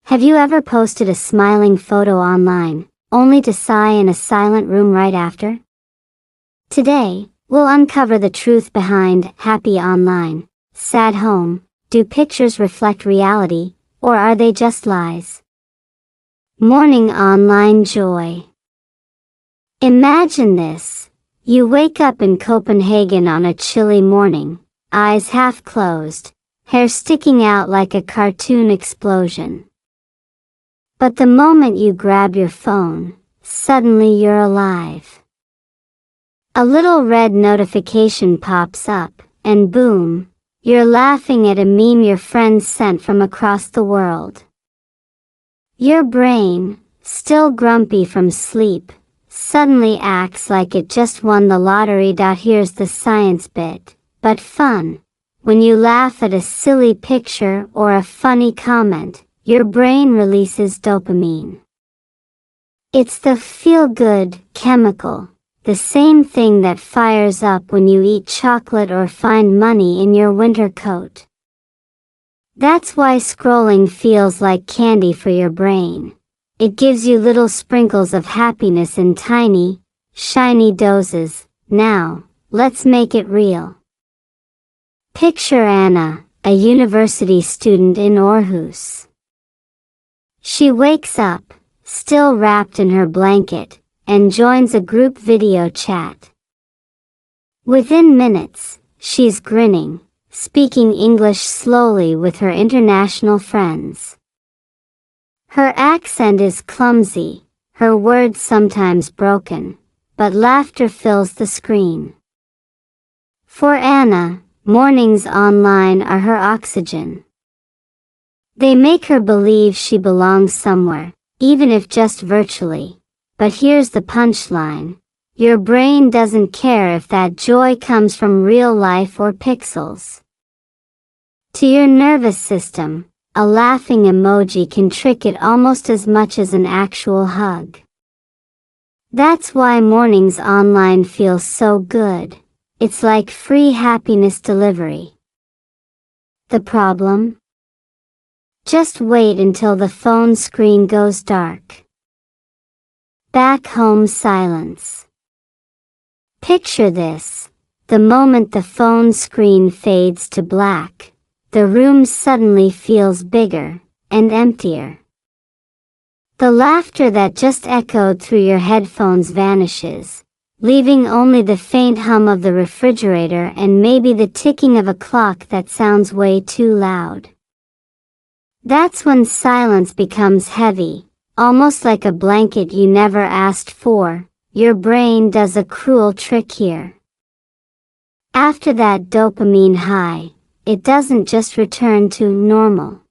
Have you ever posted a smiling photo online, only to sigh in a silent room right after? Today, we'll uncover the truth behind happy online, sad home. Do pictures reflect reality, or are they just lies? Morning online joy. Imagine this. You wake up in Copenhagen on a chilly morning, eyes half closed, hair sticking out like a cartoon explosion. But the moment you grab your phone, suddenly you're alive. A little red notification pops up, and boom, you're laughing at a meme your friends sent from across the world. Your brain, still grumpy from sleep, suddenly acts like it just won the lottery. Here's the science bit, but fun. When you laugh at a silly picture or a funny comment, your brain releases dopamine. It's the feel-good chemical, the same thing that fires up when you eat chocolate or find money in your winter coat. That's why scrolling feels like candy for your brain. It gives you little sprinkles of happiness in tiny, shiny doses. Now, let's make it real. Picture Anna, a university student in Aarhus. She wakes up, still wrapped in her blanket, and joins a group video chat. Within minutes, she's grinning, speaking English slowly with her international friends. Her accent is clumsy, her words sometimes broken, but laughter fills the screen. For Anna, mornings online are her oxygen. They make her believe she belongs somewhere, even if just virtually. But here's the punchline. Your brain doesn't care if that joy comes from real life or pixels. To your nervous system, a laughing emoji can trick it almost as much as an actual hug. That's why mornings online feel so good. It's like free happiness delivery. The problem? Just wait until the phone screen goes dark. Back home silence. Picture this. The moment the phone screen fades to black, the room suddenly feels bigger and emptier. The laughter that just echoed through your headphones vanishes, leaving only the faint hum of the refrigerator and maybe the ticking of a clock that sounds way too loud. That's when silence becomes heavy, almost like a blanket you never asked for. Your brain does a cruel trick here. After that dopamine high, it doesn't just return to normal.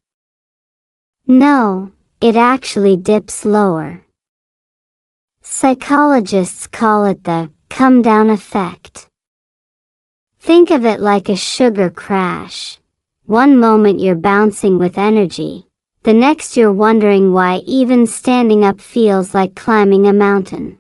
No, it actually dips lower. Psychologists call it the come down effect. Think of it like a sugar crash. One moment you're bouncing with energy, the next you're wondering why even standing up feels like climbing a mountain.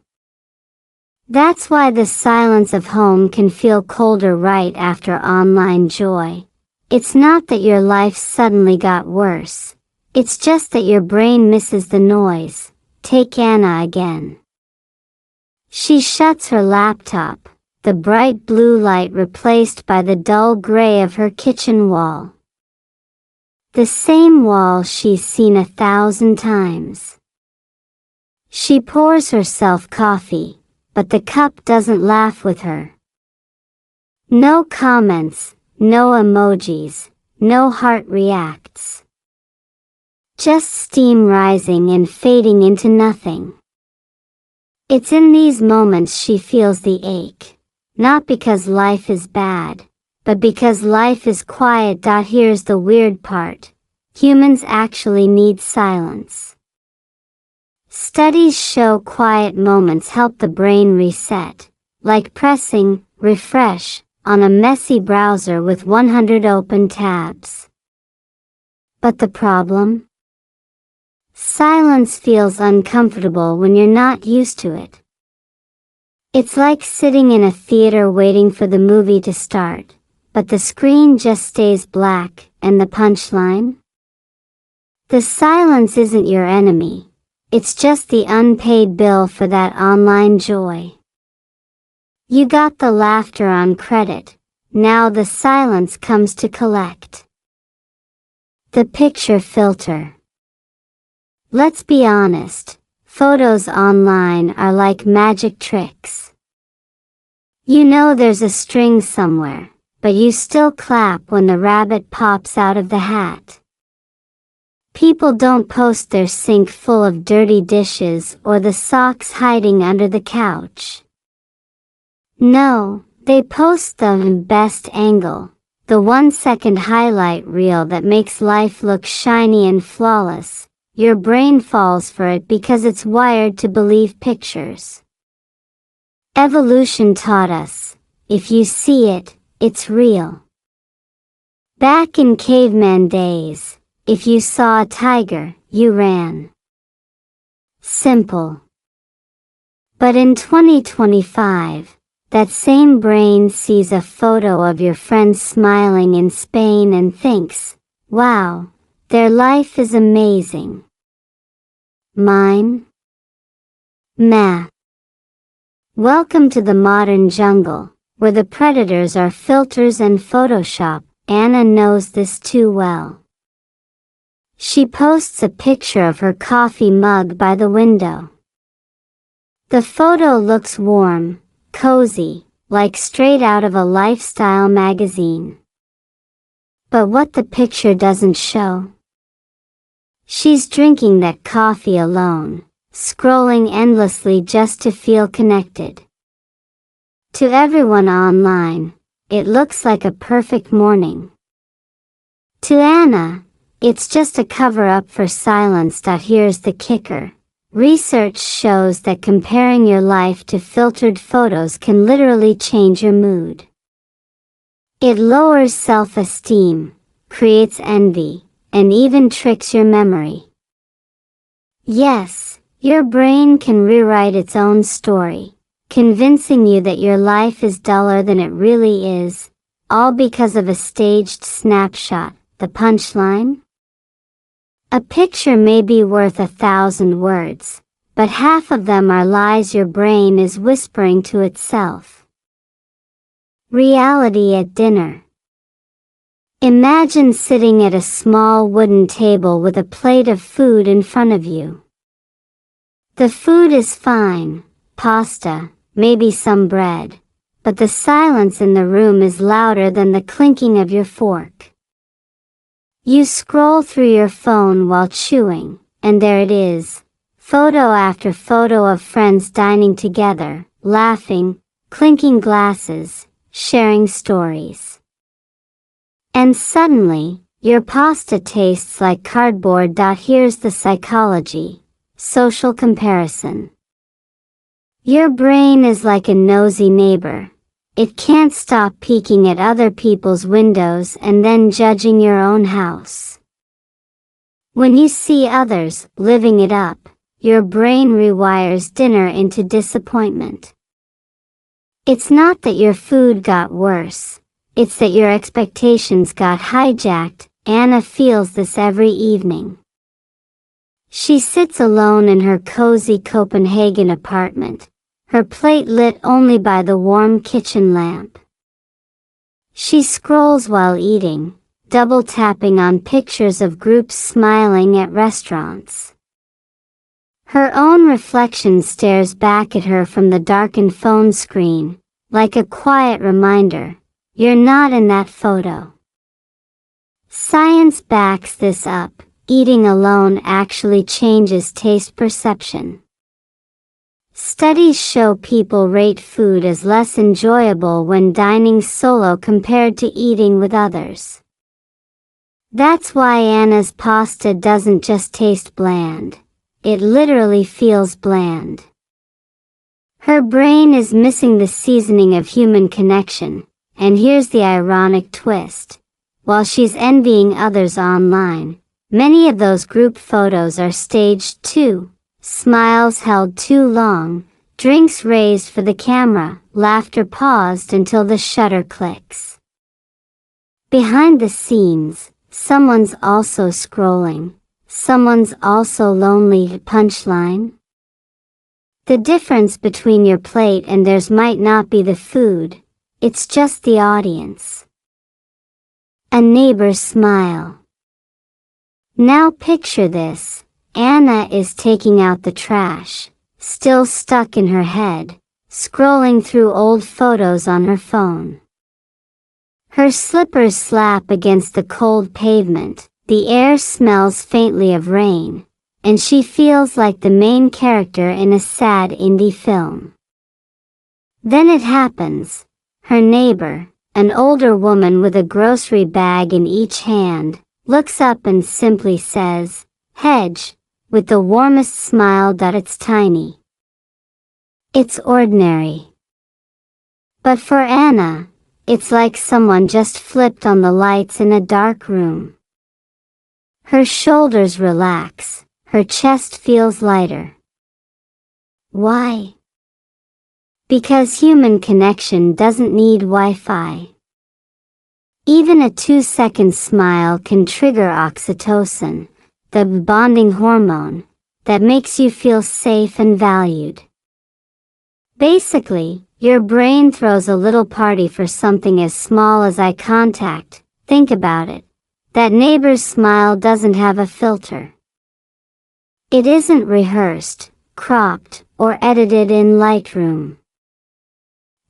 That's why the silence of home can feel colder right after online joy. It's not that your life suddenly got worse. It's just that your brain misses the noise. Take Anna again. She shuts her laptop, the bright blue light replaced by the dull gray of her kitchen wall. The same wall she's seen 1,000 times. She pours herself coffee, but the cup doesn't laugh with her. No comments, no emojis, no heart reacts. Just steam rising and fading into nothing. It's in these moments she feels the ache, not because life is bad, but because life is quiet. Here's the weird part. Humans actually need silence. Studies show quiet moments help the brain reset, like pressing refresh on a messy browser with 100 open tabs. But the problem? Silence feels uncomfortable when you're not used to it. It's like sitting in a theater waiting for the movie to start, but the screen just stays black, and the punchline? The silence isn't your enemy. It's just the unpaid bill for that online joy. You got the laughter on credit. Now the silence comes to collect. The picture filter. Let's be honest, photos online are like magic tricks. You know there's a string somewhere, but you still clap when the rabbit pops out of the hat. People don't post their sink full of dirty dishes or the socks hiding under the couch. No, they post the best angle, the 1-second highlight reel that makes life look shiny and flawless. Your brain falls for it because it's wired to believe pictures. Evolution taught us, if you see it, it's real. Back in caveman days, if you saw a tiger, you ran. Simple. But in 2025, that same brain sees a photo of your friend smiling in Spain and thinks, wow, their life is amazing. Mine? Meh. Welcome to the modern jungle, where the predators are filters and Photoshop. Anna knows this too well. She posts a picture of her coffee mug by the window. The photo looks warm, cozy, like straight out of a lifestyle magazine. But what the picture doesn't show? She's drinking that coffee alone, scrolling endlessly just to feel connected. To everyone online, it looks like a perfect morning. To Anna, it's just a cover-up for silence. Here's the kicker. Research shows that comparing your life to filtered photos can literally change your mood. It lowers self-esteem, creates envy, and even tricks your memory. Yes, your brain can rewrite its own story, convincing you that your life is duller than it really is, all because of a staged snapshot. The punchline? A picture may be worth 1,000 words, but half of them are lies your brain is whispering to itself. Reality at dinner. Imagine sitting at a small wooden table with a plate of food in front of you. The food is fine, pasta, maybe some bread, but the silence in the room is louder than the clinking of your fork. You scroll through your phone while chewing, and there it is, photo after photo of friends dining together, laughing, clinking glasses, sharing stories. And suddenly, your pasta tastes like cardboard. Here's the psychology. Social comparison. Your brain is like a nosy neighbor. It can't stop peeking at other people's windows and then judging your own house. When you see others living it up, your brain rewires dinner into disappointment. It's not that your food got worse, it's that your expectations got hijacked. Anna feels this every evening. She sits alone in her cozy Copenhagen apartment, her plate lit only by the warm kitchen lamp. She scrolls while eating, double tapping on pictures of groups smiling at restaurants. Her own reflection stares back at her from the darkened phone screen, like a quiet reminder, you're not in that photo. Science backs this up. Eating alone actually changes taste perception. Studies show people rate food as less enjoyable when dining solo compared to eating with others. That's why Anna's pasta doesn't just taste bland, it literally feels bland. Her brain is missing the seasoning of human connection, and here's the ironic twist. While she's envying others online, many of those group photos are staged too. Smiles held too long, drinks raised for the camera, laughter paused until the shutter clicks. Behind the scenes, someone's also scrolling, someone's also lonely punchline? The difference between your plate and theirs might not be the food, it's just the audience. A neighbor's smile. Now picture this. Anna is taking out the trash, still stuck in her head, scrolling through old photos on her phone. Her slippers slap against the cold pavement, the air smells faintly of rain, and she feels like the main character in a sad indie film. Then it happens. Her neighbor, an older woman with a grocery bag in each hand, looks up and simply says, "Hedge," with the warmest smile. It's tiny. It's ordinary. But for Anna, it's like someone just flipped on the lights in a dark room. Her shoulders relax, her chest feels lighter. Why? Because human connection doesn't need Wi-Fi. Even a 2-second smile can trigger oxytocin, the bonding hormone, that makes you feel safe and valued. Basically, your brain throws a little party for something as small as eye contact. Think about it. That neighbor's smile doesn't have a filter. It isn't rehearsed, cropped, or edited in Lightroom.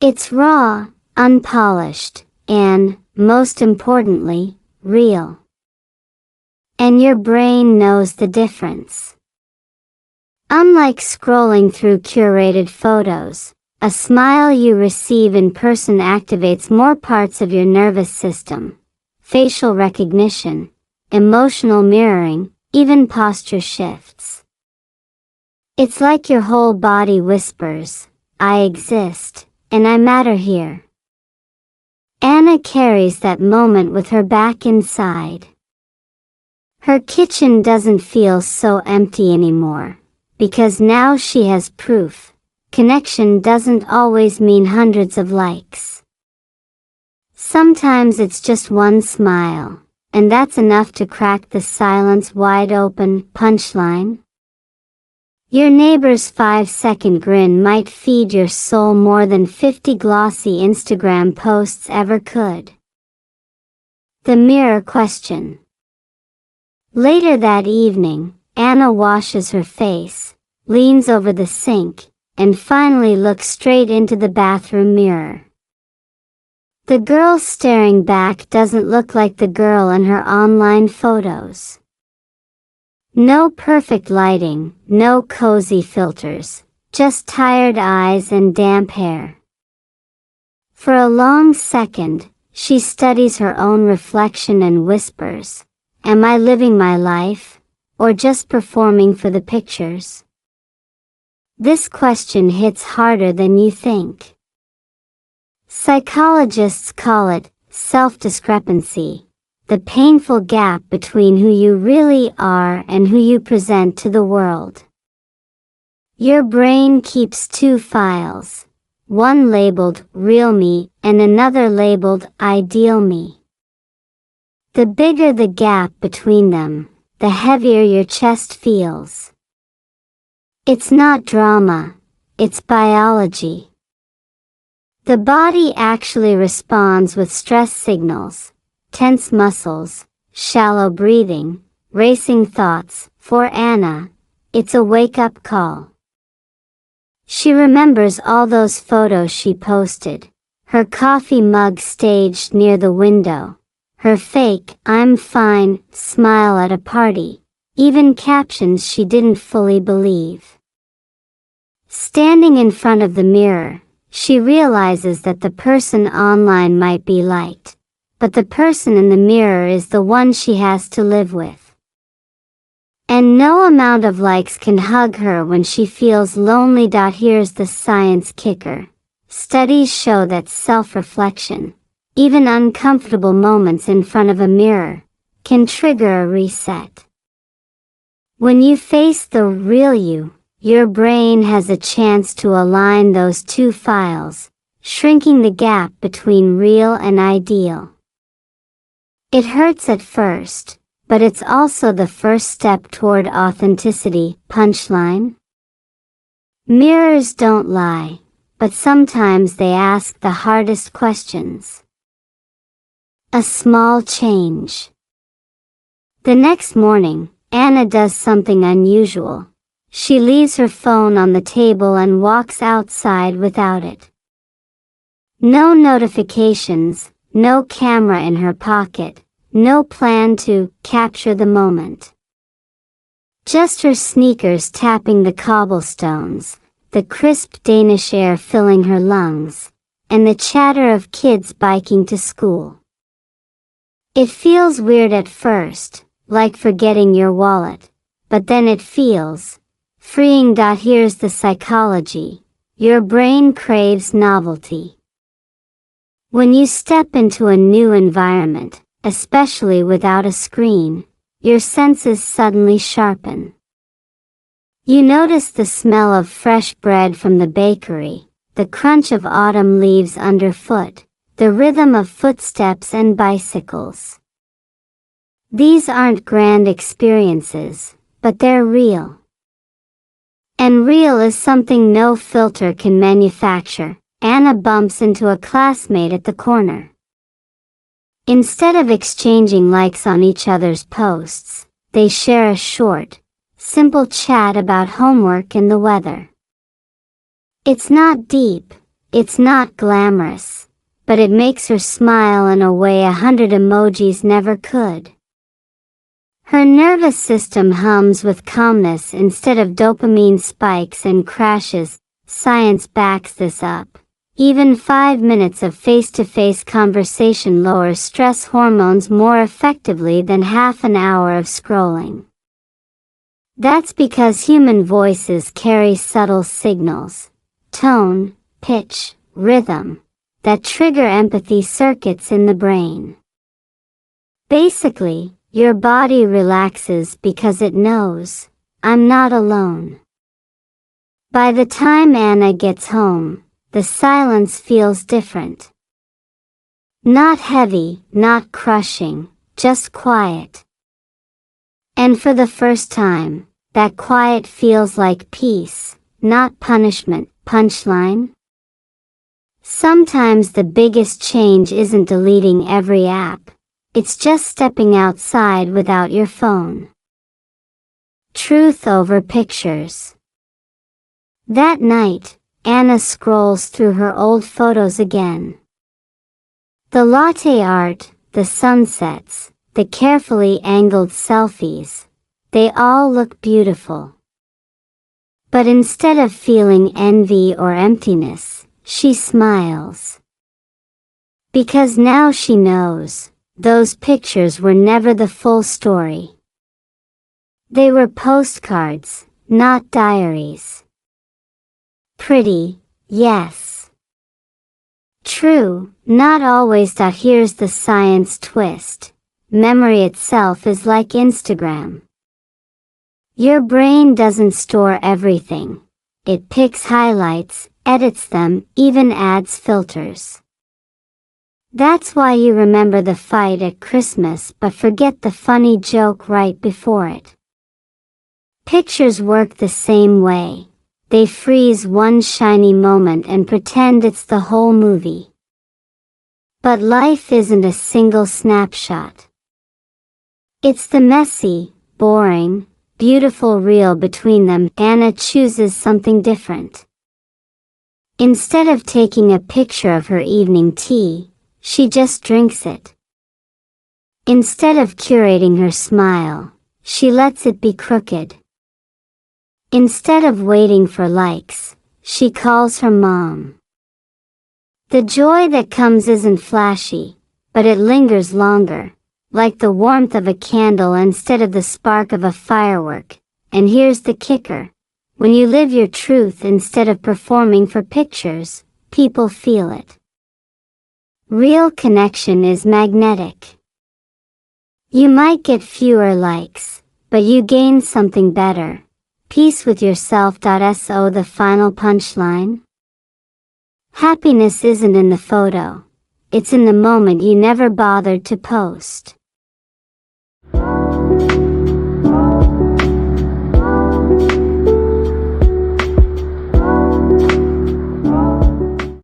It's raw, unpolished, and, most importantly, real. And your brain knows the difference. Unlike scrolling through curated photos, a smile you receive in person activates more parts of your nervous system: facial recognition, emotional mirroring, even posture shifts. It's like your whole body whispers, "I exist, and I matter here." Anna carries that moment with her back inside. Her kitchen doesn't feel so empty anymore, because now she has proof. Connection doesn't always mean hundreds of likes. Sometimes it's just one smile, and that's enough to crack the silence wide open. Punchline? Your neighbor's 5-second grin might feed your soul more than 50 glossy Instagram posts ever could. The mirror question. Later that evening, Anna washes her face, leans over the sink, and finally looks straight into the bathroom mirror. The girl staring back doesn't look like the girl in her online photos. No perfect lighting, no cozy filters, just tired eyes and damp hair. For a long second, she studies her own reflection and whispers, "Am I living my life, or just performing for the pictures?" This question hits harder than you think. Psychologists call it self-discrepancy, the painful gap between who you really are and who you present to the world. Your brain keeps two files, one labeled real me and another labeled ideal me. The bigger the gap between them, the heavier your chest feels. It's not drama, it's biology. The body actually responds with stress signals, tense muscles, shallow breathing, racing thoughts. For Anna, it's a wake-up call. She remembers all those photos she posted, her coffee mug staged near the window, her fake "I'm fine" smile at a party, even captions she didn't fully believe. Standing in front of the mirror, she realizes that the person online might be liked, but the person in the mirror is the one she has to live with. And no amount of likes can hug her when she feels lonely. Here's the science kicker. Studies show that self-reflection, even uncomfortable moments in front of a mirror, can trigger a reset. When you face the real you, your brain has a chance to align those two files, shrinking the gap between real and ideal. It hurts at first, but it's also the first step toward authenticity. Punchline? Mirrors don't lie, but sometimes they ask the hardest questions. A small change. The next morning, Anna does something unusual. She leaves her phone on the table and walks outside without it. No notifications, no camera in her pocket, no plan to capture the moment. Just her sneakers tapping the cobblestones, the crisp Danish air filling her lungs, and the chatter of kids biking to school. It feels weird at first, like forgetting your wallet, but then it feels freeing. Here's the psychology. Your brain craves novelty. When you step into a new environment, especially without a screen, your senses suddenly sharpen. You notice the smell of fresh bread from the bakery, the crunch of autumn leaves underfoot, the rhythm of footsteps and bicycles. These aren't grand experiences, but they're real. And real is something no filter can manufacture. Anna bumps into a classmate at the corner. Instead of exchanging likes on each other's posts, they share a short, simple chat about homework and the weather. It's not deep, it's not glamorous, but it makes her smile in a way 100 emojis never could. Her nervous system hums with calmness instead of dopamine spikes and crashes. Science backs this up. Even 5 minutes of face-to-face conversation lowers stress hormones more effectively than half an hour of scrolling. That's because human voices carry subtle signals, tone, pitch, rhythm, that trigger empathy circuits in the brain. Basically, your body relaxes because it knows, I'm not alone. By the time Anna gets home, the silence feels different. Not heavy, not crushing, just quiet. And for the first time, that quiet feels like peace, not punishment. Punchline? Sometimes the biggest change isn't deleting every app. It's just stepping outside without your phone. Truth over pictures. That night, Anna scrolls through her old photos again. The latte art, the sunsets, the carefully angled selfies, they all look beautiful. But instead of feeling envy or emptiness, she smiles. Because now she knows, those pictures were never the full story. They were postcards, not diaries. Pretty, yes. True, not always. Here's the science twist. Memory itself is like Instagram. Your brain doesn't store everything. It picks highlights, edits them, even adds filters. That's why you remember the fight at Christmas but forget the funny joke right before it. Pictures work the same way. They freeze one shiny moment and pretend it's the whole movie. But life isn't a single snapshot. It's the messy, boring, beautiful reel between them. Anna chooses something different. Instead of taking a picture of her evening tea, she just drinks it. Instead of curating her smile, she lets it be crooked. Instead of waiting for likes, she calls her mom. The joy that comes isn't flashy, but it lingers longer, like the warmth of a candle instead of the spark of a firework. And here's the kicker. When you live your truth instead of performing for pictures, people feel it. Real connection is magnetic. You might get fewer likes, but you gain something better. Peace with yourself. So the final punchline? Happiness isn't in the photo. It's in the moment you never bothered to post.